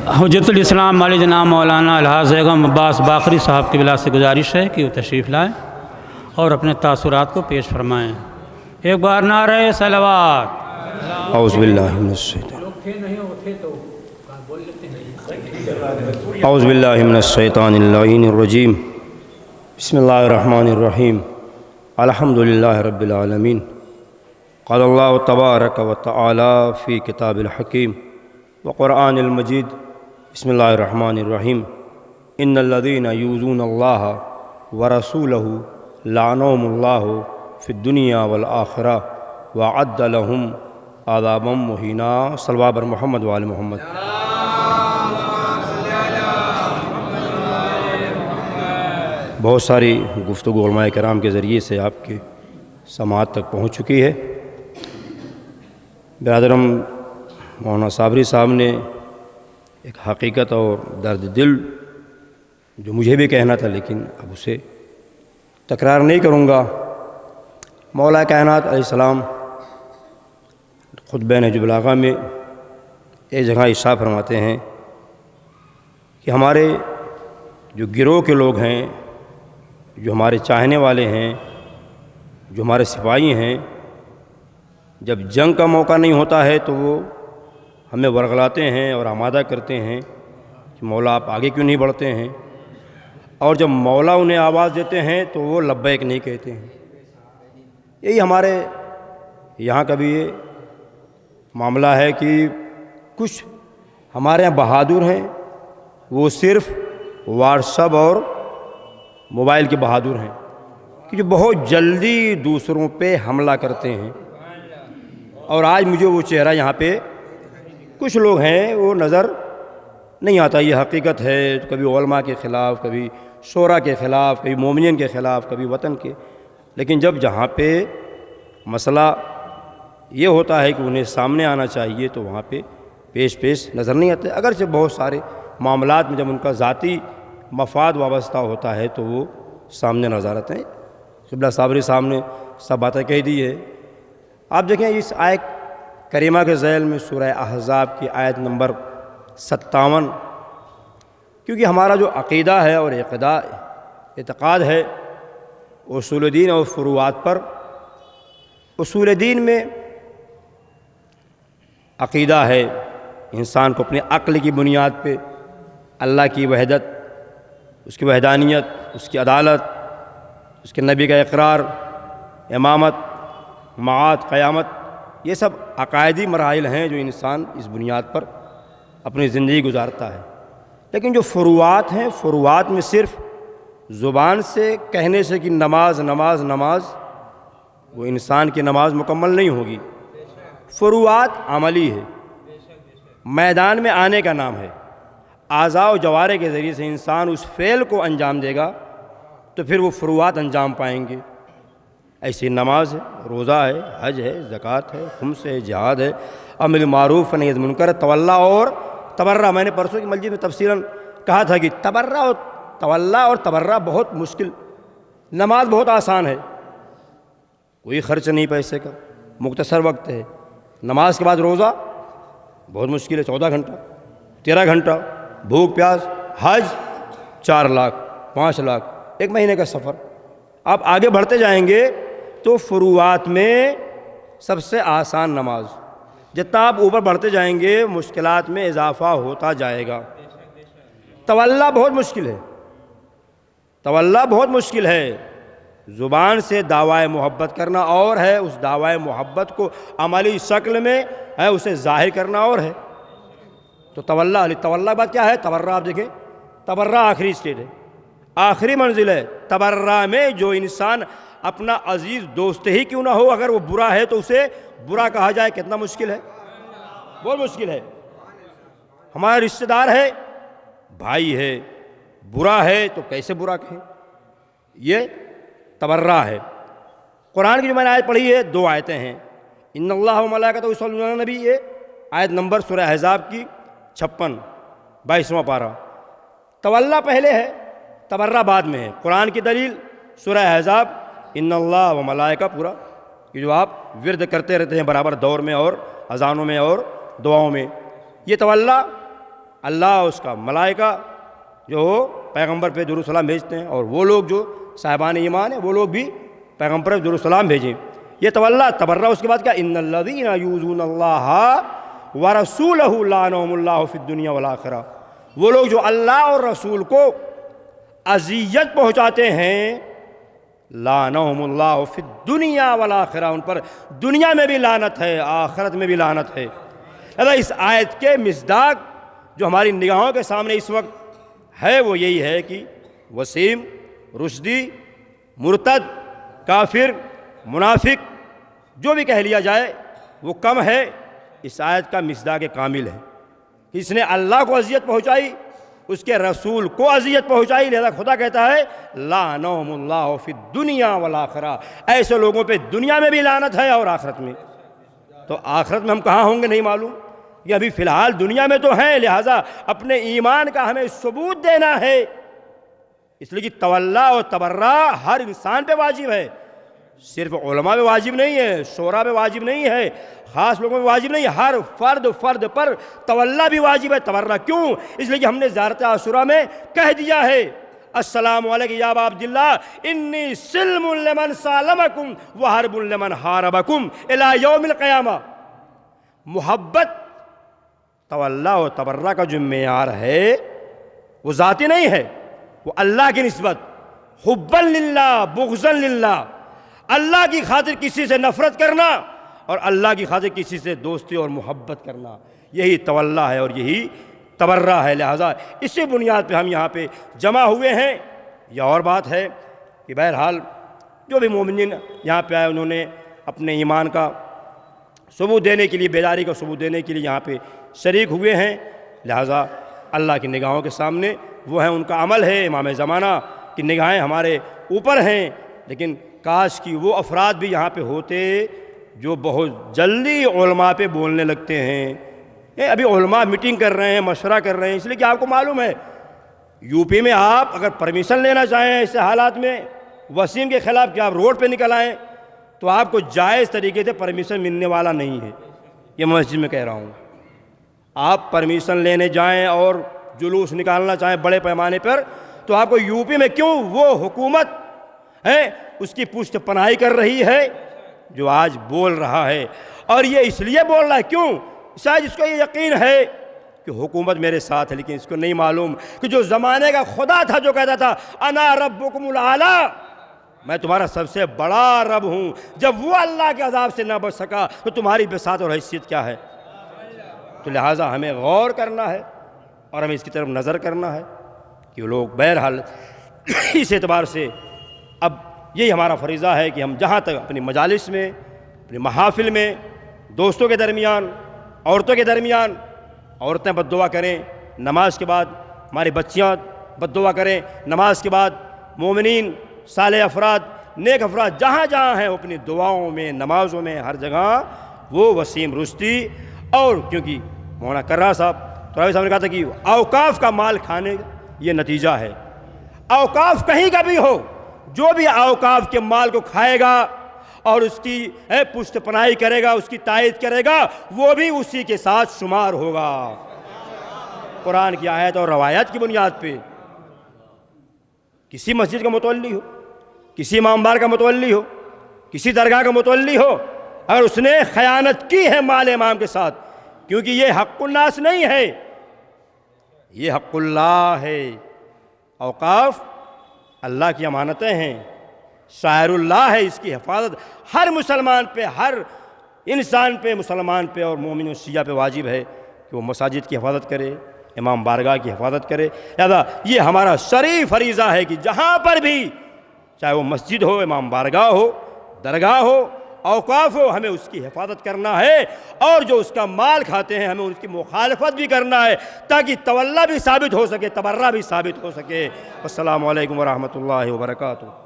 حجت الاسلام علی جناب مولانا الحاظ بیگم عباس باقری صاحب کی بلا سے گزارش ہے کہ وہ تشریف لائیں اور اپنے تاثرات کو پیش فرمائیں۔ ایک بار نعرہ صلوات۔ اعوذ باللہ من الشیطان اعوذ باللہ من الشیطان اللعین الرجیم بسم اللہ الرحمن الرحیم الحمد للہ رب العالمین قال اللہ تبارک و تعالی فی کتاب الحکیم وقرآن المجید بسم اللہ الرحمن الرحیم ان الذین یؤذون اللہ ورسولہ لعنہم اللہ فی الدنیا والآخرہ وعد لہم عذابا مہینا۔ صلوات بر محمد وآل محمد۔ بہت ساری گفتگو علماء کرام کے ذریعے سے آپ کے سماعت تک پہنچ چکی ہے۔ برادرم مولانا صابری صاحب نے ایک حقیقت اور درد دل جو مجھے بھی کہنا تھا لیکن اب اسے تکرار نہیں کروں گا۔ مولا کائنات علیہ السلام خطبہ نہج البلاغہ میں ایک جگہ ارشاد فرماتے ہیں کہ ہمارے جو گروہ کے لوگ ہیں، جو ہمارے چاہنے والے ہیں، جو ہمارے سپاہی ہیں، جب جنگ کا موقع نہیں ہوتا ہے تو وہ ہمیں ورغلاتے ہیں اور آمادہ کرتے ہیں کہ مولا آپ آگے کیوں نہیں بڑھتے ہیں، اور جب مولا انہیں آواز دیتے ہیں تو وہ لبیک نہیں کہتے ہیں۔ یہی ہمارے یہاں کا بھی یہ معاملہ ہے کہ کچھ ہمارے یہاں بہادر ہیں، وہ صرف واٹس ایپ اور موبائل کے بہادر ہیں کہ جو بہت جلدی دوسروں پہ حملہ کرتے ہیں، اور آج مجھے وہ چہرہ یہاں پہ کچھ لوگ ہیں وہ نظر نہیں آتا۔ یہ حقیقت ہے، کبھی علماء کے خلاف، کبھی شورا کے خلاف، کبھی مومنین کے خلاف، کبھی وطن کے، لیکن جب جہاں پہ مسئلہ یہ ہوتا ہے کہ انہیں سامنے آنا چاہیے تو وہاں پہ پیش نظر نہیں آتے، اگرچہ بہت سارے معاملات میں جب ان کا ذاتی مفاد وابستہ ہوتا ہے تو وہ سامنے نظر آتے ہیں۔ قبلہ صابری صاحب نے سب باتیں کہہ دی ہے۔ آپ دیکھیں اس آیت کریمہ کے ذیل میں سورہ احزاب کی آیت نمبر 57، کیونکہ ہمارا جو عقیدہ ہے اور اعتقاد ہے اصول دین اور فروعات پر، اصول دین میں عقیدہ ہے انسان کو اپنے عقل کی بنیاد پہ اللہ کی وحدت، اس کی وحدانیت، اس کی عدالت، اس کے نبی کا اقرار، امامت، معاد، قیامت، یہ سب عقائدی مراحل ہیں جو انسان اس بنیاد پر اپنی زندگی گزارتا ہے۔ لیکن جو فروعات ہیں، فروعات میں صرف زبان سے کہنے سے کہ نماز نماز نماز، وہ انسان کی نماز مکمل نہیں ہوگی۔ فروعات عملی ہے، میدان میں آنے کا نام ہے۔ اعضاء و جوارح کے ذریعے سے انسان اس فعل کو انجام دے گا تو پھر وہ فروعات انجام پائیں گے۔ ایسی نماز ہے، روزہ ہے، حج ہے، زکوٰۃ ہے، خمس ہے، جہاد ہے، امر معروف نہی عن منکر، تولا اور تبرہ۔ میں نے پرسوں کی مسجد میں تفصیلاً کہا تھا کہ تبرہ اور تولا اور تبرہ بہت مشکل، نماز بہت آسان ہے، کوئی خرچ نہیں پیسے کا، مختصر وقت ہے۔ نماز کے بعد روزہ بہت مشکل ہے، 14 گھنٹہ 13 گھنٹہ، بھوک پیاس، حج 4 لاکھ 5 لاکھ، 1 مہینے کا سفر۔ آپ آگے بڑھتے جائیں گے تو فروعات میں سب سے آسان نماز، جتنا آپ اوپر بڑھتے جائیں گے مشکلات میں اضافہ ہوتا جائے گا۔ تولا بہت مشکل ہے، تولا بہت مشکل ہے۔ زبان سے دعوی محبت کرنا اور ہے، اس دعوی محبت کو عملی شکل میں ہے اسے ظاہر کرنا اور ہے۔ تو تولا بات کیا ہے؟ تبرہ۔ آپ دیکھیں تبرہ آخری سٹیج ہے، آخری منزل ہے۔ تبرہ میں جو انسان اپنا عزیز دوست ہی کیوں نہ ہو، اگر وہ برا ہے تو اسے برا کہا جائے، کتنا مشکل ہے، بہت مشکل ہے۔ ہمارا رشتہ دار ہے، بھائی ہے، برا ہے تو کیسے برا کہیں، یہ تبرہ ہے۔ قرآن کی جو میں نے آیت پڑھی ہے، 2 آیتیں ہیں، ان اللہ و ملائکتہ یصلون علی النبی، یہ آیت نمبر سورہ احزاب کی 56 22واں پارہ۔ تولا پہلے ہے، تبرہ بعد میں ہے۔ قرآن کی دلیل سورہ احزاب، ان اللہ و ملائکہ پورا، یہ جو آپ ورد کرتے رہتے ہیں برابر دور میں اور اذانوں میں اور دعاؤں میں، یہ تولا اللہ اس کا ملائکہ جو پیغمبر پہ درود و سلام بھیجتے ہیں، اور وہ لوگ جو صاحبان ایمان ہیں وہ لوگ بھی پیغمبر پہ درود و سلام بھیجیں۔ یہ تولا تبرہ، اس کے بعد کیا، ان الذین یؤذون اللہ ورسولہ لعنہم اللہ فی الدنیا والآخرہ، وہ لوگ جو اللہ اور رسول کو اذیت پہنچاتے ہیں، لعنہم اللہ فی الدنیا والآخرہ، ان پر دنیا میں بھی لعنت ہے، آخرت میں بھی لعنت ہے۔ لہذا اس آیت کے مصداق جو ہماری نگاہوں کے سامنے اس وقت ہے وہ یہی ہے کہ وسیم، رشدی، مرتد، کافر، منافق جو بھی کہہ لیا جائے وہ کم ہے، اس آیت کا مصداق کامل ہے۔ اس نے اللہ کو اذیت پہنچائی، اس کے رسول کو اذیت پہنچائی، لہذا خدا کہتا ہے لعنہم اللہ فی الدنیا والآخرہ، ایسے لوگوں پہ دنیا میں بھی لعنت ہے اور آخرت میں۔ تو آخرت میں ہم کہاں ہوں گے نہیں معلوم، یہ ابھی فی الحال دنیا میں تو ہیں، لہٰذا اپنے ایمان کا ہمیں ثبوت دینا ہے، اس لیے کہ تولا اور تبرہ ہر انسان پہ واجب ہے، صرف علماء پہ واجب نہیں ہے، شورا پہ واجب نہیں ہے، خاص لوگوں پہ واجب نہیں ہے، ہر فرد پر تولا بھی واجب ہے، تبرہ کیوں؟ اس لیے کہ ہم نے زیارت عاشوراء میں کہہ دیا ہے السلام علیکم یا ابا عبداللہ انی سلم لمن سالمکم وحرب لمن حاربکم الی یوم القیامہ۔ محبت تولا و تبرہ کا جو معیار ہے وہ ذاتی نہیں ہے، وہ اللہ کی نسبت، حبا للہ بغضا للہ، اللہ کی خاطر کسی سے نفرت کرنا اور اللہ کی خاطر کسی سے دوستی اور محبت کرنا، یہی تولا ہے اور یہی تبرہ ہے۔ لہٰذا اسی بنیاد پہ ہم یہاں پہ جمع ہوئے ہیں۔ یہ اور بات ہے کہ بہرحال جو بھی مومنین یہاں پہ آئے انہوں نے اپنے ایمان کا ثبوت دینے کے لیے، بیداری کا ثبوت دینے کے لیے یہاں پہ شریک ہوئے ہیں، لہٰذا اللہ کی نگاہوں کے سامنے وہ ہیں، ان کا عمل ہے، امام زمانہ کی نگاہیں ہمارے اوپر ہیں، لیکن کاش کہ وہ افراد بھی یہاں پہ ہوتے جو بہت جلدی علماء پہ بولنے لگتے ہیں۔ ابھی علماء میٹنگ کر رہے ہیں، مشورہ کر رہے ہیں، اس لیے کہ آپ کو معلوم ہے یو پی میں آپ اگر پرمیشن لینا چاہیں ایسے حالات میں وسیم کے خلاف کہ آپ روڈ پہ نکل آئیں تو آپ کو جائز طریقے سے پرمیشن ملنے والا نہیں ہے، یہ مسجد میں کہہ رہا ہوں۔ آپ پرمیشن لینے جائیں اور جلوس نکالنا چاہیں بڑے پیمانے پر تو آپ کو یو پی میں کیوں وہ حکومت ہے اس کی پشت پناہی کر رہی ہے جو آج بول رہا ہے، اور یہ اس لیے بول رہا ہے کیوں؟ شاید اس کو یہ یقین ہے کہ حکومت میرے ساتھ ہے، لیکن اس کو نہیں معلوم کہ جو زمانے کا خدا تھا جو کہتا تھا انا ربکم الاعلی، میں تمہارا سب سے بڑا رب ہوں، جب وہ اللہ کے عذاب سے نہ بچ سکا تو تمہاری بساط اور حیثیت کیا ہے؟ تو لہٰذا ہمیں غور کرنا ہے اور ہمیں اس کی طرف نظر کرنا ہے کہ وہ لوگ بہرحال اس اعتبار سے اب یہی ہمارا فریضہ ہے کہ ہم جہاں تک اپنی مجالس میں، اپنی محافل میں، دوستوں کے درمیان، عورتوں کے درمیان، عورتیں بد دعا کریں نماز کے بعد، ہماری بچیاں بد دعا کریں نماز کے بعد، مومنین، صالح افراد، نیک افراد جہاں جہاں ہیں وہ اپنی دعاؤں میں، نمازوں میں، ہر جگہ وہ وسیم رشدی، اور کیونکہ مولانا کرار صاحب تراوی صاحب نے کہا تھا کہ اوقاف کا مال کھانے یہ نتیجہ ہے، اوقاف کہیں کا بھی ہو، جو بھی اوقاف کے مال کو کھائے گا اور اس کی پشت پناہی کرے گا، اس کی تائید کرے گا، وہ بھی اسی کے ساتھ شمار ہوگا۔ قرآن کی آیت اور روایات کی بنیاد پہ کسی مسجد کا متولی ہو، کسی امام بار کا متولی ہو، کسی درگاہ کا متولی ہو، اگر اس نے خیانت کی ہے مال امام کے ساتھ، کیونکہ یہ حق الناس نہیں ہے، یہ حق اللہ ہے، اوقاف اللہ کی امانتیں ہیں، شاعر اللہ ہے، اس کی حفاظت ہر مسلمان پہ، ہر انسان پہ، مسلمان پہ اور مومن و شیعہ پہ واجب ہے کہ وہ مساجد کی حفاظت کرے، امام بارگاہ کی حفاظت کرے۔ لہذا یہ ہمارا شرعی فریضہ ہے کہ جہاں پر بھی، چاہے وہ مسجد ہو، امام بارگاہ ہو، درگاہ ہو، اوقاف ہو، ہمیں اس کی حفاظت کرنا ہے، اور جو اس کا مال کھاتے ہیں ہمیں اس کی مخالفت بھی کرنا ہے، تاکہ تولا بھی ثابت ہو سکے، تبرہ بھی ثابت ہو سکے۔ السلام علیکم ورحمۃ اللہ وبرکاتہ۔